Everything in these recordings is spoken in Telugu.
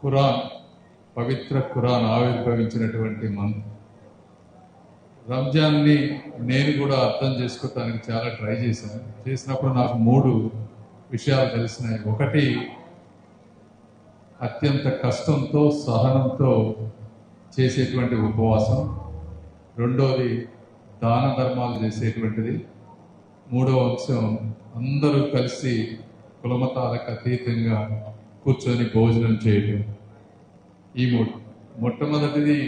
ఖురాన్, పవిత్ర ఖురాన్ ఆవిర్భవించినటువంటి మంత్. రంజాన్ని నేను కూడా అర్థం చేసుకోవటానికి చాలా ట్రై చేశాను. చేసినప్పుడు నాకు 3 విషయాలు తెలిసినాయి. ఒకటి, అత్యంత కష్టంతో సహనంతో చేసేటువంటి ఉపవాసం. రెండోది, దాన ధర్మాలు చేసేటువంటిది. మూడవ అంశం, అందరూ కలిసి కులమతాలకు అతీతంగా కూర్చొని భోజనం చేయడం. ఈ మొట్టమొదటిది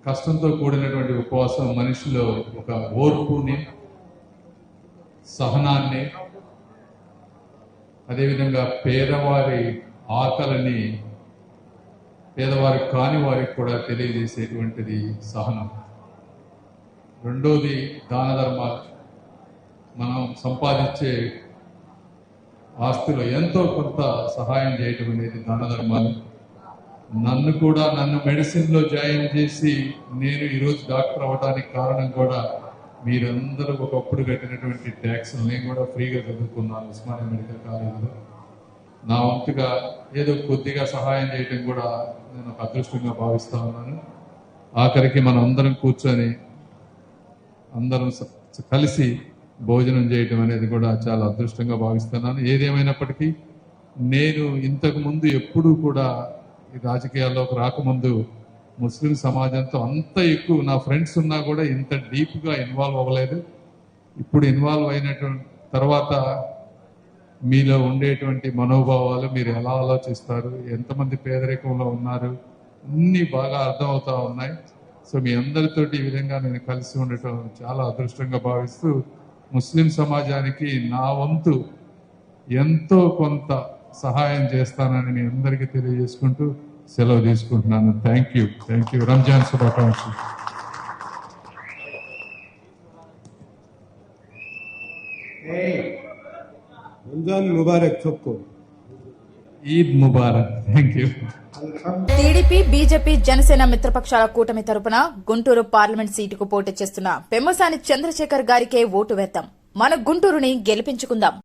కష్టంతో కూడినటువంటి ఉపవాసం మనిషిలో ఒక ఓర్పుని, సహనాన్ని, అదేవిధంగా పేదవారి ఆకలిని పేదవారికి కాని వారికి కూడా తెలియజేసేటువంటిది సహనం. రెండోది దాన ధర్మాలు. మనం సంపాదించే ఆస్తిలో ఎంతో కొంత సహాయం చేయటం అనేది దాన ధర్మాలు. నన్ను మెడిసిన్లో జాయిన్ చేసి నేను ఈరోజు డాక్టర్ అవ్వడానికి కారణం కూడా మీరందరూ ఒకప్పుడు కట్టినటువంటి ట్యాక్స్. నేను కూడా ఫ్రీగా చదువుకున్నాను ఉస్మానియా మెడికల్ కాలేజీలో. నా వంతుగా ఏదో కొద్దిగా సహాయం చేయటం కూడా నేను ఒక అదృష్టంగా భావిస్తా ఉన్నాను. ఆఖరికి మనం అందరం కూర్చొని అందరం కలిసి భోజనం చేయటం అనేది కూడా చాలా అదృష్టంగా భావిస్తున్నాను. ఏదేమైనప్పటికీ నేను ఇంతకు ముందు ఎప్పుడూ కూడా ఈ రాజకీయాల్లోకి రాకముందు ముస్లిం సమాజంతో అంత ఎక్కువ, నా ఫ్రెండ్స్ ఉన్నా కూడా ఇంత డీప్గా ఇన్వాల్వ్ అవ్వలేదు. ఇప్పుడు ఇన్వాల్వ్ అయినటువంటి తర్వాత మీలో ఉండేటువంటి మనోభావాలు, మీరు ఎలా ఆలోచిస్తారు, ఎంతమంది పేదరికంలో ఉన్నారు, అన్నీ బాగా అర్థమవుతా ఉన్నాయి. సో మీ అందరితోటి ఈ విధంగా నేను కలిసి ఉండటం చాలా అదృష్టంగా భావిస్తూ ముస్లిం సమాజానికి నా వంతు ఎంతో కొంత సహాయం చేస్తానని మీ అందరికీ తెలియజేసుకుంటూ సెలవు తీసుకుంటున్నాను. Thank you. రంజాన్ శుభాకాంక్షలు. రంజాన్ ముబారక్ చెప్పుకో. ఈద్ ముబారక్. Thank you. TDP, BJP, Janasena మిత్రపక్షాల కూటమి తరపున గుంటూరు పార్లమెంట్ సీటుకు పోటీ చేస్తున్న పెమ్మసాని చంద్రశేఖర్ గారికే ఓటు వేద్దాం. మన గుంటూరుని గెలిపించుకుందాం.